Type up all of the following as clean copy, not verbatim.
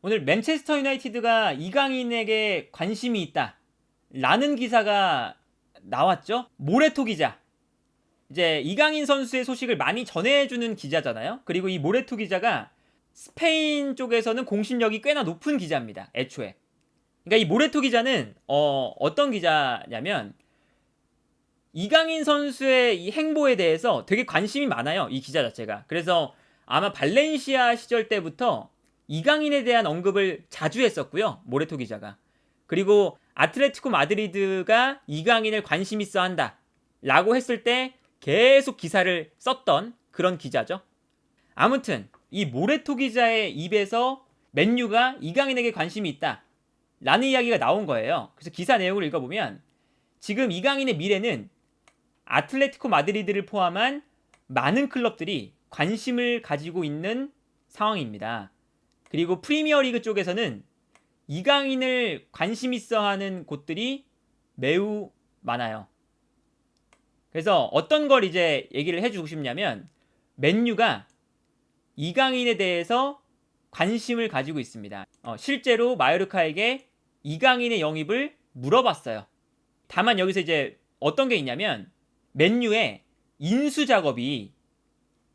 오늘 맨체스터 유나이티드가 이강인에게 관심이 있다 라는 기사가 나왔죠. 모레토 기자, 이제 이강인 선수의 소식을 많이 전해주는 기자잖아요. 그리고 이 모레토 기자가 스페인 쪽에서는 공신력이 꽤나 높은 기자입니다, 애초에. 그러니까 이 모레토 기자는 어떤 기자냐면 이강인 선수의 이 행보에 대해서 되게 관심이 많아요, 이 기자 자체가. 그래서 아마 발렌시아 시절 때부터 이강인에 대한 언급을 자주 했었고요, 모레토 기자가. 그리고 아틀레티코 마드리드가 이강인을 관심 있어 한다 라고 했을 때 계속 기사를 썼던 그런 기자죠. 아무튼 이 모레토 기자의 입에서 맨유가 이강인에게 관심이 있다 라는 이야기가 나온 거예요. 그래서 기사 내용을 읽어보면 지금 이강인의 미래는 아틀레티코 마드리드를 포함한 많은 클럽들이 관심을 가지고 있는 상황입니다. 그리고 프리미어리그 쪽에서는 이강인을 관심 있어 하는 곳들이 매우 많아요. 그래서 어떤 걸 이제 얘기를 해주고 싶냐면 맨유가 이강인에 대해서 관심을 가지고 있습니다. 실제로 마요르카에게 이강인의 영입을 물어봤어요. 다만 여기서 이제 어떤 게 있냐면 맨유의 인수 작업이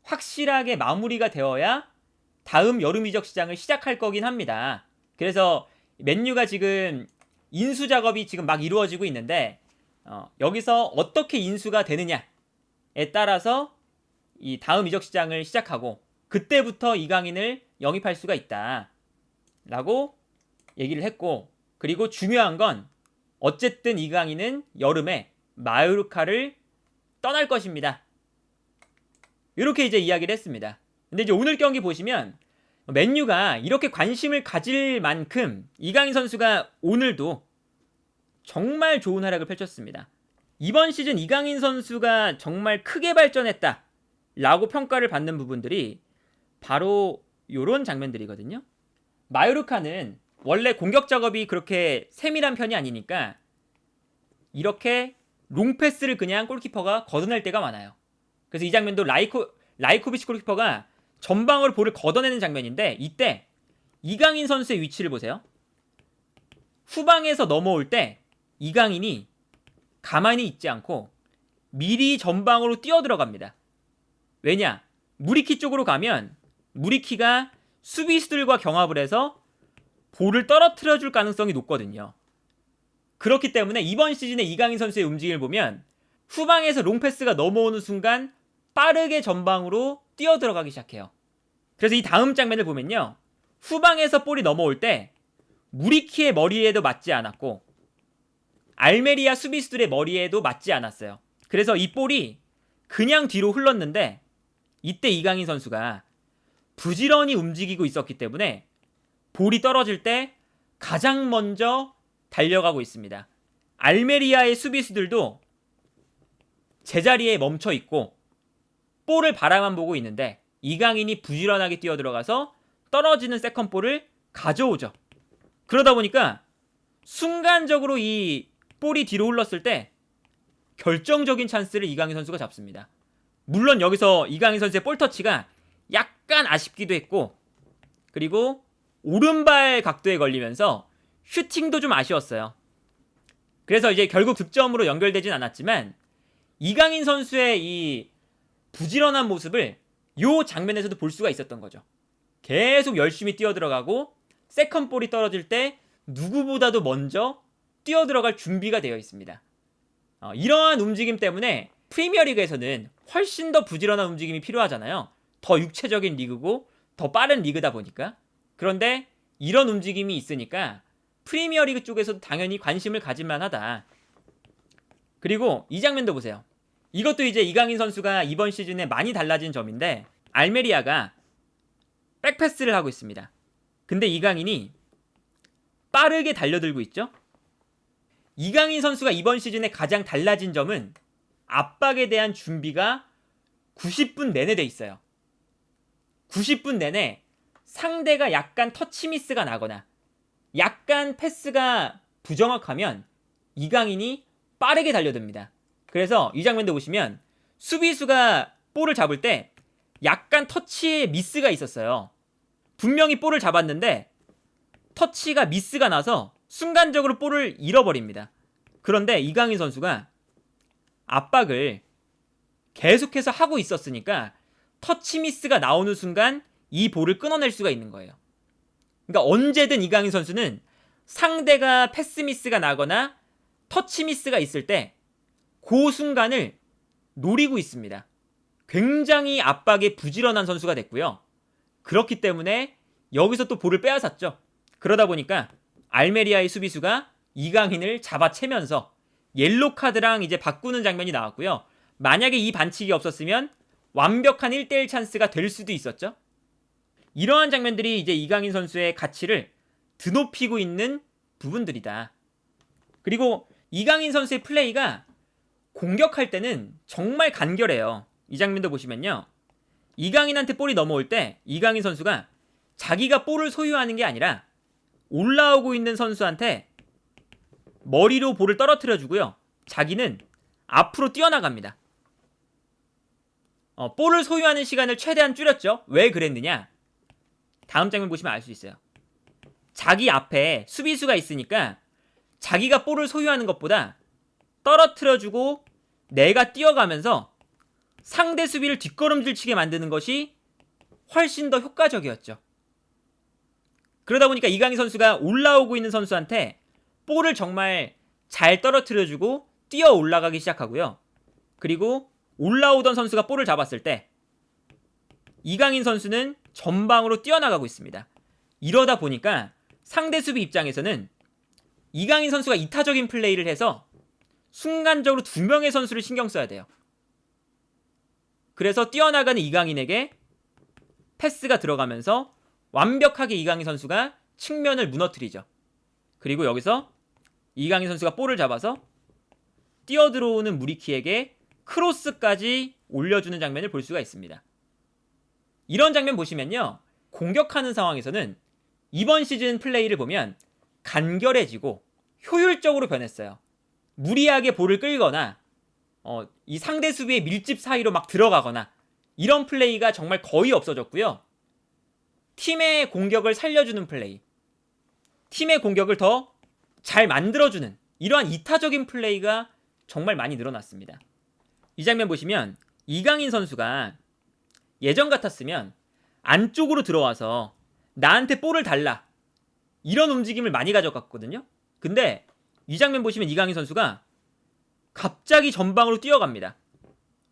확실하게 마무리가 되어야 다음 여름 이적 시장을 시작할 거긴 합니다. 그래서 맨유가 지금 인수 작업이 지금 막 이루어지고 있는데 여기서 어떻게 인수가 되느냐에 따라서 이 다음 이적 시장을 시작하고 그때부터 이강인을 영입할 수가 있다 라고 얘기를 했고, 그리고 중요한 건 어쨌든 이강인은 여름에 마요르카를 떠날 것입니다. 이렇게 이제 이야기를 했습니다. 근데 이제 오늘 경기 보시면 맨유가 이렇게 관심을 가질 만큼 이강인 선수가 오늘도 정말 좋은 활약을 펼쳤습니다. 이번 시즌 이강인 선수가 정말 크게 발전했다 라고 평가를 받는 부분들이 바로 이런 장면들이거든요. 마요르카는 원래 공격 작업이 그렇게 세밀한 편이 아니니까 이렇게 롱패스를 그냥 골키퍼가 걷어낼 때가 많아요. 그래서 이 장면도 라이코비치 골키퍼가 전방으로 볼을 걷어내는 장면인데, 이때 이강인 선수의 위치를 보세요. 후방에서 넘어올 때 이강인이 가만히 있지 않고 미리 전방으로 뛰어들어갑니다. 왜냐? 무리키 쪽으로 가면 무리키가 수비수들과 경합을 해서 볼을 떨어뜨려 줄 가능성이 높거든요. 그렇기 때문에 이번 시즌에 이강인 선수의 움직임을 보면 후방에서 롱패스가 넘어오는 순간 빠르게 전방으로 뛰어들어가기 시작해요. 그래서 이 다음 장면을 보면요, 후방에서 볼이 넘어올 때 무리키의 머리에도 맞지 않았고 알메리아 수비수들의 머리에도 맞지 않았어요. 그래서 이 볼이 그냥 뒤로 흘렀는데 이때 이강인 선수가 부지런히 움직이고 있었기 때문에 볼이 떨어질 때 가장 먼저 달려가고 있습니다. 알메리아의 수비수들도 제자리에 멈춰 있고 볼을 바라만 보고 있는데 이강인이 부지런하게 뛰어들어가서 떨어지는 세컨볼을 가져오죠. 그러다 보니까 순간적으로 이 볼이 뒤로 흘렀을 때 결정적인 찬스를 이강인 선수가 잡습니다. 물론 여기서 이강인 선수의 볼 터치가 약간 아쉽기도 했고, 그리고 오른발 각도에 걸리면서 슈팅도 좀 아쉬웠어요. 그래서 이제 결국 득점으로 연결되진 않았지만 이강인 선수의 이 부지런한 모습을 이 장면에서도 볼 수가 있었던 거죠. 계속 열심히 뛰어들어가고 세컨볼이 떨어질 때 누구보다도 먼저 뛰어들어갈 준비가 되어 있습니다. 이러한 움직임 때문에 프리미어리그에서는 훨씬 더 부지런한 움직임이 필요하잖아요. 더 육체적인 리그고 더 빠른 리그다 보니까. 그런데 이런 움직임이 있으니까 프리미어리그 쪽에서도 당연히 관심을 가질만 하다. 그리고 이 장면도 보세요. 이것도 이제 이강인 선수가 이번 시즌에 많이 달라진 점인데, 알메리아가 백패스를 하고 있습니다. 근데 이강인이 빠르게 달려들고 있죠. 이강인 선수가 이번 시즌에 가장 달라진 점은 압박에 대한 준비가 90분 내내 돼 있어요. 90분 내내 상대가 약간 터치미스가 나거나 약간 패스가 부정확하면 이강인이 빠르게 달려듭니다. 그래서 이 장면도 보시면 수비수가 볼을 잡을 때 약간 터치에 미스가 있었어요. 분명히 볼을 잡았는데 터치가 미스가 나서 순간적으로 볼을 잃어버립니다. 그런데 이강인 선수가 압박을 계속해서 하고 있었으니까 터치 미스가 나오는 순간 이 볼을 끊어낼 수가 있는 거예요. 그러니까 언제든 이강인 선수는 상대가 패스 미스가 나거나 터치 미스가 있을 때 그 순간을 노리고 있습니다. 굉장히 압박에 부지런한 선수가 됐고요. 그렇기 때문에 여기서 또 볼을 빼앗았죠. 그러다 보니까 알메리아의 수비수가 이강인을 잡아채면서 옐로 카드랑 이제 바꾸는 장면이 나왔고요. 만약에 이 반칙이 없었으면 완벽한 1대1 찬스가 될 수도 있었죠. 이러한 장면들이 이제 이강인 선수의 가치를 드높이고 있는 부분들이다. 그리고 이강인 선수의 플레이가 공격할 때는 정말 간결해요. 이 장면도 보시면요. 이강인한테 볼이 넘어올 때 이강인 선수가 자기가 볼을 소유하는 게 아니라 올라오고 있는 선수한테 머리로 볼을 떨어뜨려 주고요. 자기는 앞으로 뛰어나갑니다. 볼을 소유하는 시간을 최대한 줄였죠. 왜 그랬느냐? 다음 장면 보시면 알 수 있어요. 자기 앞에 수비수가 있으니까 자기가 볼을 소유하는 것보다 떨어뜨려주고 내가 뛰어가면서 상대 수비를 뒷걸음질 치게 만드는 것이 훨씬 더 효과적이었죠. 그러다 보니까 이강인 선수가 올라오고 있는 선수한테 볼을 정말 잘 떨어뜨려주고 뛰어 올라가기 시작하고요. 그리고 올라오던 선수가 볼을 잡았을 때 이강인 선수는 전방으로 뛰어나가고 있습니다. 이러다 보니까 상대 수비 입장에서는 이강인 선수가 이타적인 플레이를 해서 순간적으로 2명의 선수를 신경 써야 돼요. 그래서 뛰어나가는 이강인에게 패스가 들어가면서 완벽하게 이강인 선수가 측면을 무너뜨리죠. 그리고 여기서 이강인 선수가 볼을 잡아서 뛰어들어오는 무리키에게 크로스까지 올려주는 장면을 볼 수가 있습니다. 이런 장면 보시면요. 공격하는 상황에서는 이번 시즌 플레이를 보면 간결해지고 효율적으로 변했어요. 무리하게 볼을 끌거나 이 상대 수비의 밀집 사이로 막 들어가거나 이런 플레이가 정말 거의 없어졌고요. 팀의 공격을 살려주는 플레이, 팀의 공격을 더 잘 만들어주는 이러한 이타적인 플레이가 정말 많이 늘어났습니다. 이 장면 보시면 이강인 선수가 예전 같았으면 안쪽으로 들어와서 나한테 볼을 달라 이런 움직임을 많이 가져갔거든요. 근데 이 장면 보시면 이강인 선수가 갑자기 전방으로 뛰어갑니다.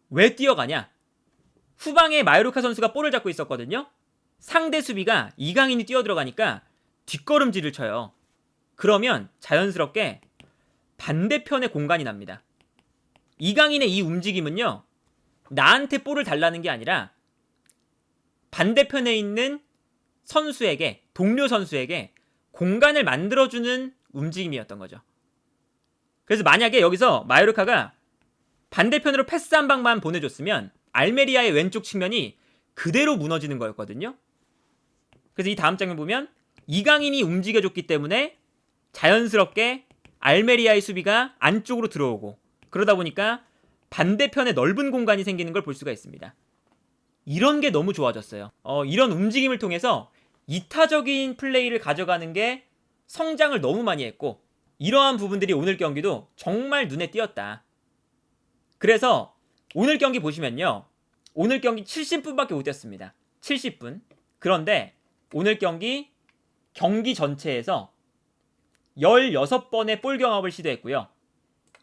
왜 뛰어가냐? 후방에 마요르카 선수가 볼을 잡고 있었거든요. 상대 수비가 이강인이 뛰어들어가니까 뒷걸음질을 쳐요. 그러면 자연스럽게 반대편에 공간이 납니다. 이강인의 이 움직임은요, 나한테 볼을 달라는 게 아니라 반대편에 있는 선수에게, 동료 선수에게 공간을 만들어주는 움직임이었던 거죠. 그래서 만약에 여기서 마요르카가 반대편으로 패스 한 방만 보내줬으면 알메리아의 왼쪽 측면이 그대로 무너지는 거였거든요. 그래서 이 다음 장면 보면 이강인이 움직여줬기 때문에 자연스럽게 알메리아의 수비가 안쪽으로 들어오고 그러다 보니까 반대편에 넓은 공간이 생기는 걸 볼 수가 있습니다. 이런 게 너무 좋아졌어요. 이런 움직임을 통해서 이타적인 플레이를 가져가는 게 성장을 너무 많이 했고 이러한 부분들이 오늘 경기도 정말 눈에 띄었다. 그래서 오늘 경기 보시면요. 오늘 경기 70분밖에 못 뛰었습니다. 70분. 그런데 오늘 경기 전체에서 16번의 볼 경합을 시도했고요.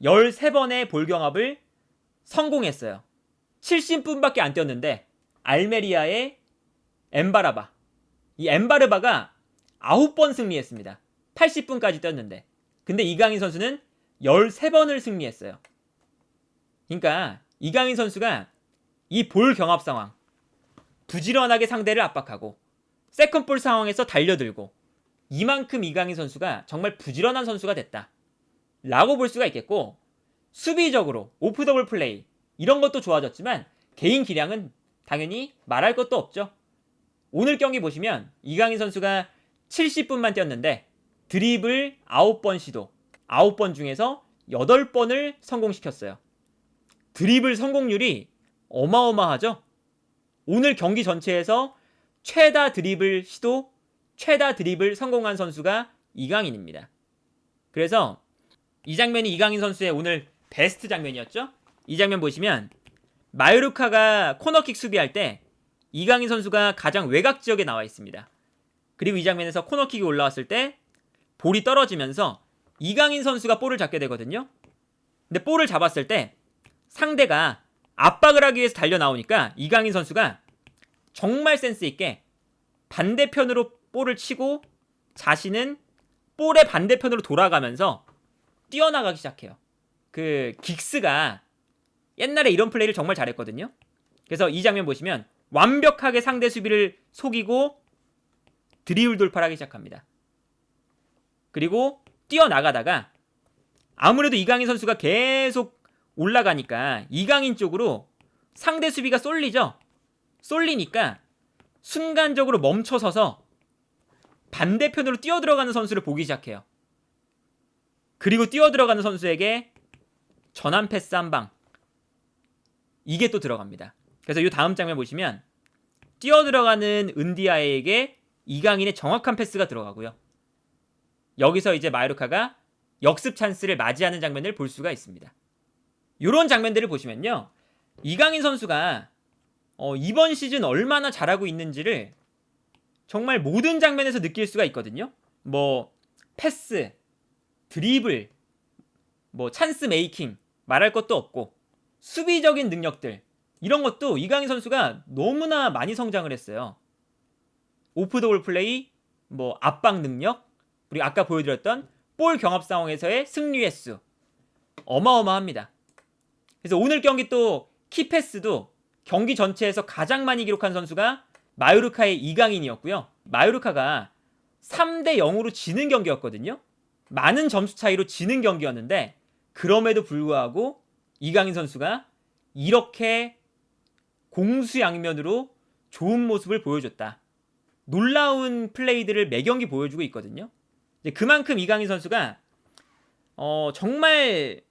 13번의 볼 경합을 성공했어요. 70분밖에 안 뛰었는데 알메리아의 엠바라바. 이 엠바르바가 9번 승리했습니다. 80분까지 뛰었는데. 근데 이강인 선수는 13번을 승리했어요. 그러니까 이강인 선수가 이 볼 경합 상황, 부지런하게 상대를 압박하고 세컨볼 상황에서 달려들고 이만큼 이강인 선수가 정말 부지런한 선수가 됐다 라고 볼 수가 있겠고, 수비적으로 오프 더블 플레이 이런 것도 좋아졌지만 개인 기량은 당연히 말할 것도 없죠. 오늘 경기 보시면 이강인 선수가 70분만 뛰었는데 드리블 9번 시도, 9번 중에서 8번을 성공시켰어요. 드리블 성공률이 어마어마하죠. 오늘 경기 전체에서 최다 드리블 시도 최다 드리블 성공한 선수가 이강인입니다. 그래서 이 장면이 이강인 선수의 오늘 베스트 장면이었죠. 이 장면 보시면 마요르카가 코너킥 수비할 때 이강인 선수가 가장 외곽 지역에 나와 있습니다. 그리고 이 장면에서 코너킥이 올라왔을 때 볼이 떨어지면서 이강인 선수가 볼을 잡게 되거든요. 근데 볼을 잡았을 때 상대가 압박을 하기 위해서 달려 나오니까 이강인 선수가 정말 센스 있게 반대편으로 볼을 치고 자신은 볼의 반대편으로 돌아가면서 뛰어나가기 시작해요. 그 긱스가 옛날에 이런 플레이를 정말 잘했거든요. 그래서 이 장면 보시면 완벽하게 상대 수비를 속이고 드리블 돌파를 하기 시작합니다. 그리고 뛰어나가다가 아무래도 이강인 선수가 계속 올라가니까 이강인 쪽으로 상대 수비가 쏠리죠. 쏠리니까 순간적으로 멈춰서서 반대편으로 뛰어들어가는 선수를 보기 시작해요. 그리고 뛰어들어가는 선수에게 전환 패스 한 방, 이게 또 들어갑니다. 그래서 이 다음 장면 보시면 뛰어들어가는 은디아에게 이강인의 정확한 패스가 들어가고요. 여기서 이제 마요르카가 역습 찬스를 맞이하는 장면을 볼 수가 있습니다. 이런 장면들을 보시면요, 이강인 선수가 이번 시즌 얼마나 잘하고 있는지를 정말 모든 장면에서 느낄 수가 있거든요. 뭐 패스, 드리블, 뭐 찬스 메이킹 말할 것도 없고 수비적인 능력들, 이런 것도 이강인 선수가 너무나 많이 성장을 했어요. 오프 더 볼 플레이, 뭐 압박 능력, 그리고 아까 보여드렸던 볼 경합 상황에서의 승리 횟수 어마어마합니다. 그래서 오늘 경기 또 키패스도 경기 전체에서 가장 많이 기록한 선수가 마요르카의 이강인이었고요. 마요르카가 3대 0으로 지는 경기였거든요. 많은 점수 차이로 지는 경기였는데 그럼에도 불구하고 이강인 선수가 이렇게 공수양면으로 좋은 모습을 보여줬다. 놀라운 플레이들을 매경기 보여주고 있거든요. 그만큼 이강인 선수가 정말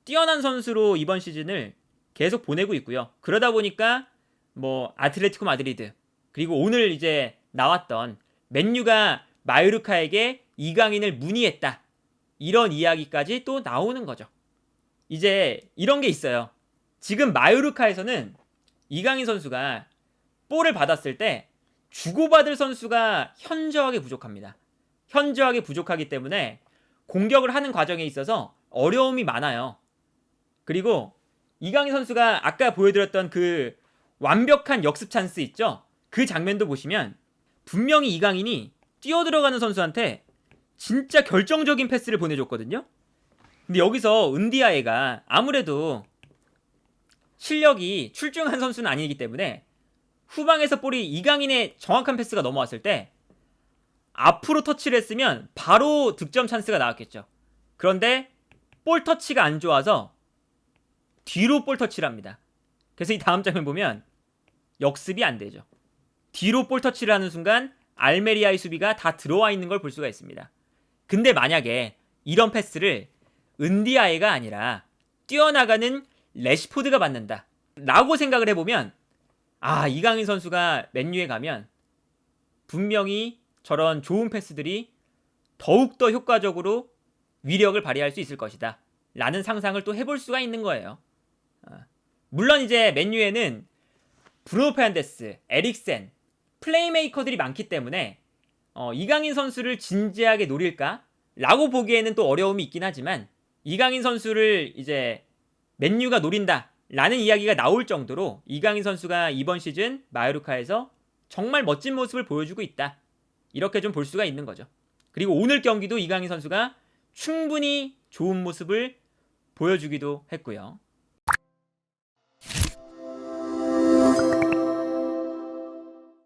뛰어난 선수로 이번 시즌을 계속 보내고 있고요. 그러다 보니까 뭐 아틀레티코 마드리드, 그리고 오늘 이제 나왔던 맨유가 마요르카에게 이강인을 문의했다, 이런 이야기까지 또 나오는 거죠. 이제 이런 게 있어요. 지금 마요르카에서는 이강인 선수가 볼을 받았을 때 주고받을 선수가 현저하게 부족합니다. 현저하게 부족하기 때문에 공격을 하는 과정에 있어서 어려움이 많아요. 그리고 이강인 선수가 아까 보여드렸던 그 완벽한 역습 찬스 있죠? 그 장면도 보시면 분명히 이강인이 뛰어들어가는 선수한테 진짜 결정적인 패스를 보내줬거든요. 근데 여기서 은디아에가 아무래도 실력이 출중한 선수는 아니기 때문에 후방에서 볼이 이강인의 정확한 패스가 넘어왔을 때 앞으로 터치를 했으면 바로 득점 찬스가 나왔겠죠. 그런데 볼 터치가 안 좋아서 뒤로 볼 터치를 합니다. 그래서 이 다음 장면 보면 역습이 안 되죠. 뒤로 볼 터치를 하는 순간 알메리아의 수비가 다 들어와 있는 걸 볼 수가 있습니다. 근데 만약에 이런 패스를 은디아에가 아니라 뛰어나가는 레시포드가 받는다 라고 생각을 해보면, 이강인 선수가 맨유에 가면 분명히 저런 좋은 패스들이 더욱더 효과적으로 위력을 발휘할 수 있을 것이다 라는 상상을 또 해볼 수가 있는 거예요. 물론 이제 맨유에는 브루노 페르난데스, 에릭센, 플레이메이커들이 많기 때문에 이강인 선수를 진지하게 노릴까? 라고 보기에는 또 어려움이 있긴 하지만, 이강인 선수를 이제 맨유가 노린다 라는 이야기가 나올 정도로 이강인 선수가 이번 시즌 마요르카에서 정말 멋진 모습을 보여주고 있다, 이렇게 좀 볼 수가 있는 거죠. 그리고 오늘 경기도 이강인 선수가 충분히 좋은 모습을 보여주기도 했고요.